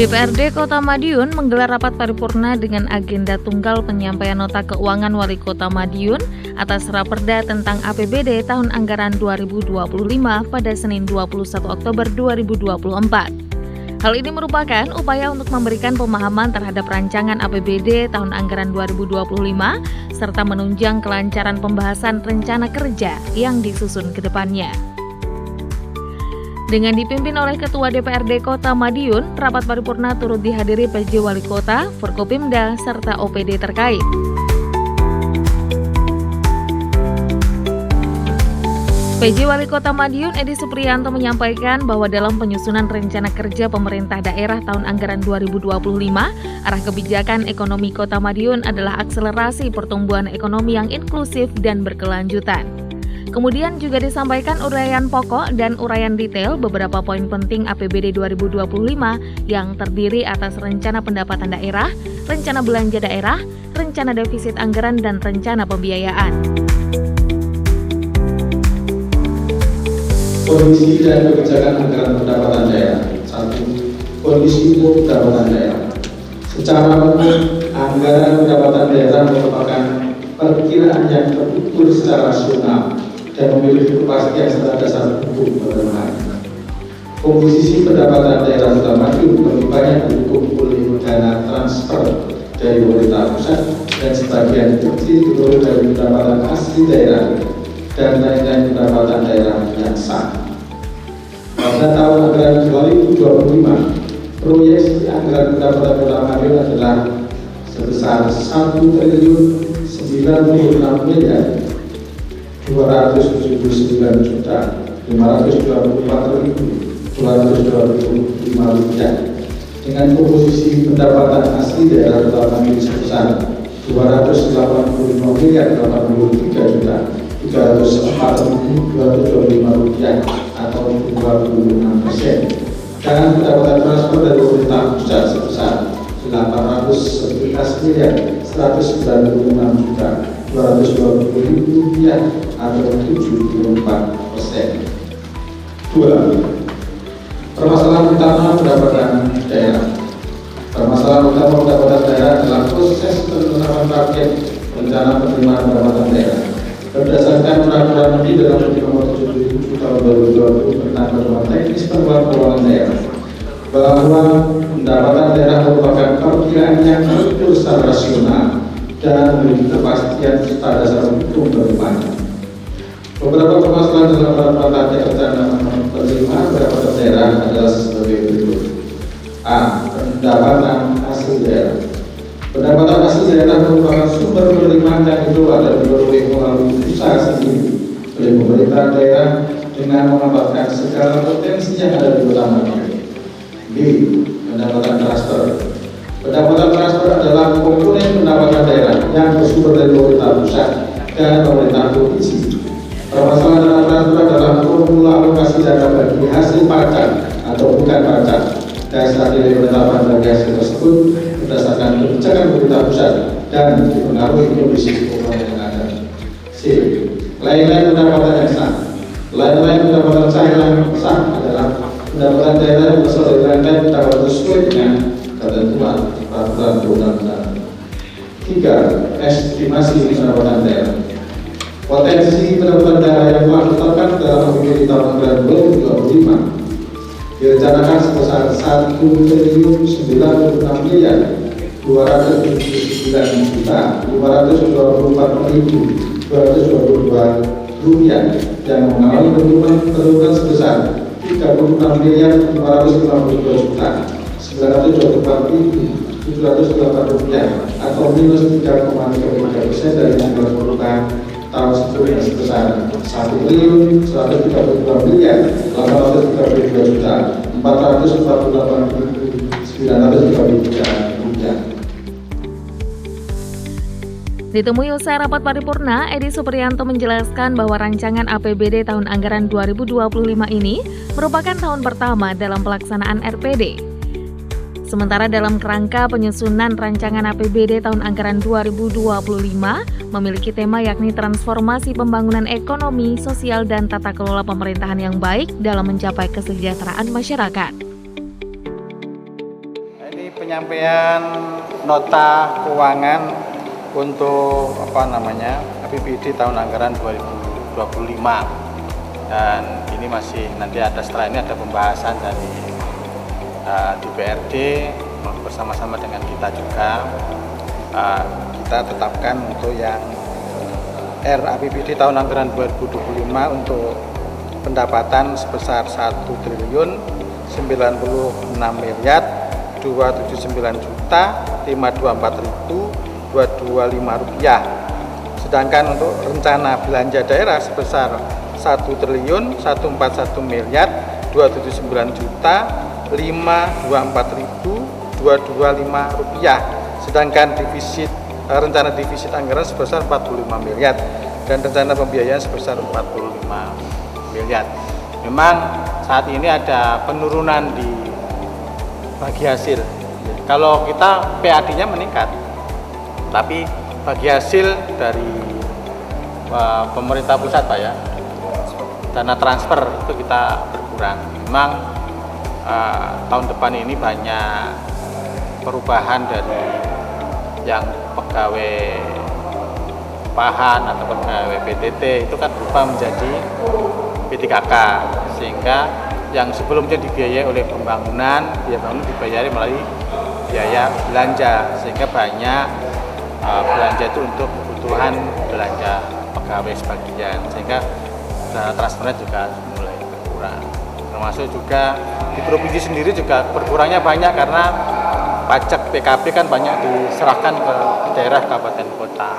DPRD Kota Madiun menggelar rapat paripurna dengan agenda tunggal penyampaian nota keuangan Wali Kota Madiun atas Raperda tentang APBD tahun anggaran 2025 pada Senin 21 Oktober 2024. Hal ini merupakan upaya untuk memberikan pemahaman terhadap rancangan APBD tahun anggaran 2025 serta menunjang kelancaran pembahasan rencana kerja yang disusun ke depannya. Dengan dipimpin oleh Ketua DPRD Kota Madiun, rapat paripurna turut dihadiri PJ Wali Kota, Forkopimda, serta OPD terkait. PJ Wali Kota Madiun Edi Supriyanto menyampaikan bahwa dalam penyusunan rencana kerja pemerintah daerah tahun anggaran 2025, arah kebijakan ekonomi Kota Madiun adalah akselerasi pertumbuhan ekonomi yang inklusif dan berkelanjutan. Kemudian juga disampaikan uraian pokok dan uraian detail beberapa poin penting APBD 2025 yang terdiri atas rencana pendapatan daerah, rencana belanja daerah, rencana defisit anggaran, dan rencana pembiayaan. Kondisi dan kebijakan anggaran pendapatan daerah. 1. Kondisi umum pendapatan daerah. Secara umum, anggaran pendapatan daerah merupakan perkiraan yang terukur secara rasional dan memiliki kepastian serta dasar hukum berkenaan. Komposisi pendapatan daerah Kota Madiun lebih banyak didukung oleh dana transfer dari pemerintah pusat dan sebagian kecil diperoleh dari pendapatan asli daerah dan lain-lain pendapatan daerah yang sah. Pada tahun anggaran 2025, proyeksi anggaran pendapatan Kota Madiun adalah sebesar 1.096 miliar 279.524.225 rupiah dengan komposisi pendapatan asli daerah Kota Madiun sebesar 285 miliar 83 juta 304.225 rupiah atau 26%, dan pendapatan transfer dari pemerintah pusat sebesar 811 miliar 196 juta 220.000 rupiah atau 74%. 2. Permasalahan utama pendapatan daerah. Permasalahan utama pendapatan daerah adalah proses penetapan target rencana penerimaan pendapatan daerah. Berdasarkan peraturan Menteri dalam Nomor 77 Tahun 2020 tentang Peraturan Teknis Pengelolaan Keuangan Daerah, bahwa pendapatan daerah merupakan perkiraan yang terukur secara rasional dan memiliki kepastian serta dasar hukum berkelanjutan. Beberapa permasalahan dalam peraturan rencana penerimaan pendapatan daerah adalah sebagai berikut. A. Pendapatan asli daerah. Pendapatan asli daerah merupakan sumber penerimaan yang dikelola dan diperoleh melalui usaha sendiri oleh pemerintah daerah dengan memanfaatkan segala potensi yang ada di Kota Madiun. B. Pendapatan transfer. Pendapatan transfer adalah komponen pendapatan daerah yang bersumber dari pemerintah pusat dan pemerintah provinsi. Permasalahan dana transfer adalah formula alokasi dana bagi hasil pajak atau bukan pajak. Dasar nilai penetapan dari hasil tersebut berdasarkan kebijakan pemerintah pusat dan dipengaruhi kondisi ekonomi yang ada. C. Lain-lain pendapatan yang sah. Lain-lain pendapatan sah yang sah adalah pendapatan daerah yang berasal dari lain-lain pendapatan sesuai dengan ketentuan peraturan perundang-undangan. 3. Estimasi pendapatan daerah. Potensi pendapatan daerah yang telah ditetapkan dalam APBD tahun anggaran 2025 direncanakan sebesar 1.096 miliar 279 juta 524.222 rupiah yang mengalami penurunan sebesar 36 miliar 552 juta 924.708 rupiah atau minus 3,33% dari anggaran perubahan tahun sebelumnya sebesar 1.132 miliar 832 juta 448.933 rupiah. Ditemui usai rapat paripurna, Edi Supriyanto menjelaskan bahwa rancangan APBD tahun anggaran 2025 ini merupakan tahun pertama dalam pelaksanaan RPD. Sementara dalam kerangka penyusunan rancangan APBD tahun anggaran 2025 memiliki tema yakni transformasi pembangunan ekonomi, sosial, dan tata kelola pemerintahan yang baik dalam mencapai kesejahteraan masyarakat. penyampaian nota keuangan untuk APBD tahun anggaran 2025, dan ini masih nanti setelah ini ada pembahasan dari DPRD bersama-sama dengan kita juga. Kita tetapkan untuk yang RAPBD tahun anggaran 2025 untuk pendapatan sebesar 1.096.279.524.225 rupiah. Sedangkan untuk rencana belanja daerah sebesar 1.149.524.225 rupiah. Sedangkan rencana defisit anggaran sebesar 45 miliar dan rencana pembiayaan sebesar 45 miliar. Memang saat ini ada penurunan di bagi hasil. Jadi, kalau kita PAD-nya meningkat, tapi bagi hasil dari pemerintah pusat Pak ya, dana transfer itu kita berkurang. Memang tahun depan ini banyak perubahan dari yang pegawai PAHAN atau pegawai PTT itu kan berubah menjadi P3K, sehingga yang sebelumnya dibiayai oleh pembangunan, biaya bangunan dibayari melalui biaya belanja, sehingga banyak belanja itu untuk kebutuhan belanja pegawai sebagian, sehingga dana transfernya juga mulai berkurang. Termasuk juga di provinsi sendiri juga berkurangnya banyak karena pajak PKB kan banyak diserahkan ke daerah kabupaten kota,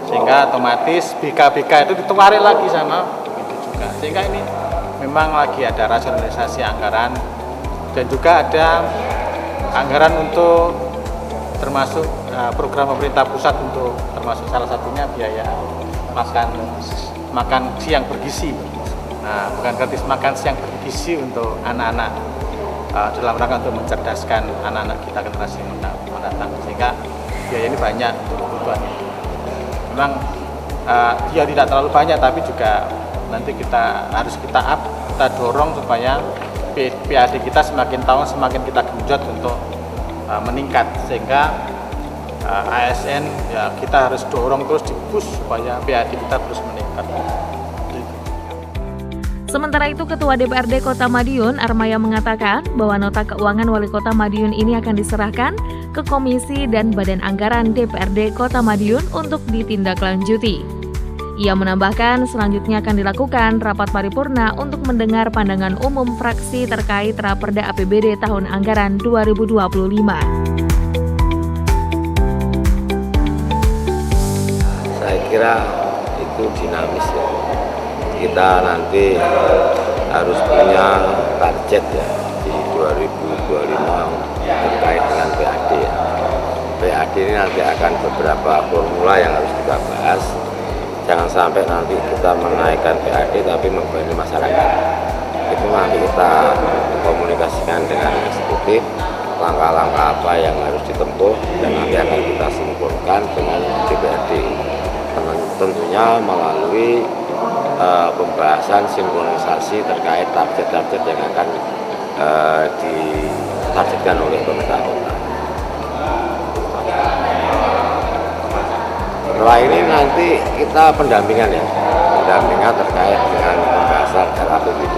sehingga otomatis BK-BK itu ditarik lagi sama itu juga, sehingga ini memang lagi ada rasionalisasi anggaran, dan juga ada anggaran untuk termasuk program pemerintah pusat untuk termasuk salah satunya biaya makan siang bergizi. Nah, bukan gratis, makan siang bergizi untuk anak-anak dalam rangka untuk mencerdaskan anak-anak kita generasi mendatang, sehingga biaya ini banyak untuk kebutuhan itu. Memang dia tidak terlalu banyak, tapi juga nanti kita dorong supaya PAD kita semakin tahun semakin kita genjot untuk meningkat, sehingga ASN ya kita harus dorong terus, di-push supaya PAD kita terus meningkat. Sementara itu, Ketua DPRD Kota Madiun, Armaya, mengatakan bahwa nota keuangan Wali Kota Madiun ini akan diserahkan ke Komisi dan Badan Anggaran DPRD Kota Madiun untuk ditindaklanjuti. Ia menambahkan selanjutnya akan dilakukan rapat paripurna untuk mendengar pandangan umum fraksi terkait Raperda APBD tahun anggaran 2025. Saya kira itu dinamis ya. Kita nanti harus punya target ya di 2025 terkait dengan PAD ya. PAD ini nanti akan beberapa formula yang harus kita bahas. Jangan sampai nanti kita menaikkan PAD tapi membebani masyarakat. Itu nanti kita komunikasikan dengan eksekutif, langkah-langkah apa yang harus ditempuh, dan nanti akan kita simpulkan dengan DPRD. Tentunya melalui pembahasan sinkronisasi terkait target-target yang akan ditargetkan oleh pemerintah kota. Setelah ini nanti kita pendampingan terkait dengan pembahasan RAPBD.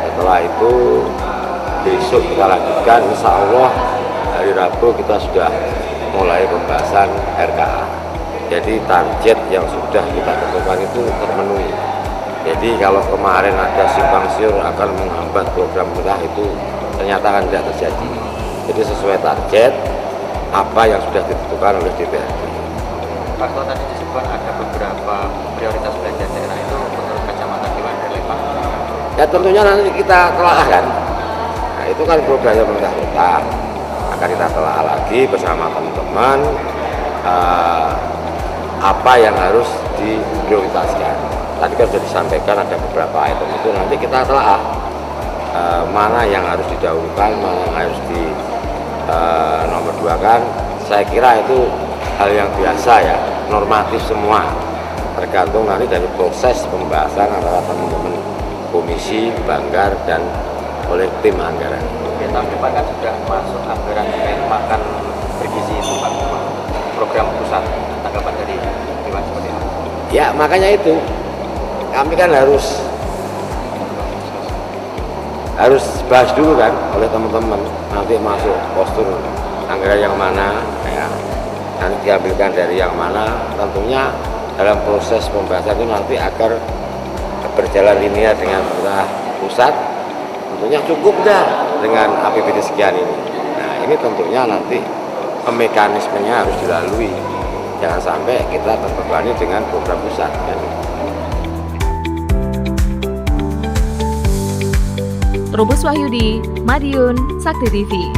Setelah itu besok kita lanjutkan, insya Allah hari Rabu kita sudah mulai pembahasan RKA. Jadi target yang sudah kita tentukan itu terpenuhi. Jadi kalau kemarin ada simpang siur akan menghambat program pemerintah, itu ternyata kan tidak terjadi. Jadi sesuai target apa yang sudah ditentukan oleh DPRD. Pak, kalau tadi disebut ada beberapa prioritas belanja daerah, itu menurut kacamata gimana relevan? Ya tentunya nanti kita telaah kan. Nah, itu kan programnya pemerintah kota. Akan kita telaah lagi bersama teman-teman. Apa yang harus diprioritaskan. Tadi kan sudah disampaikan ada beberapa item itu, nanti kita telaah mana yang harus didahulukan, mana yang harus di nomor 2 kan. Saya kira itu hal yang biasa ya, normatif semua, tergantung nanti dari proses pembahasan antara teman-teman komisi, banggar, dan oleh tim anggaran. tahun depan kan sudah masuk anggaran makan bergizi itu Pak, program pusat. Tanggapan dari Dewan seperti apa? Ya makanya itu kami kan harus bahas dulu kan oleh teman-teman, nanti masuk postur anggaran yang mana ya, nanti diambilkan dari yang mana, tentunya dalam proses pembahasan itu nanti agar berjalan linear dengan pusat, tentunya cukup dah dengan APBD sekian ini. Nah ini tentunya nanti mekanismenya harus dilalui, jangan sampai kita terbebani dengan program pusat kan. Trubus Wahyudi, Madiun, Sakti TV.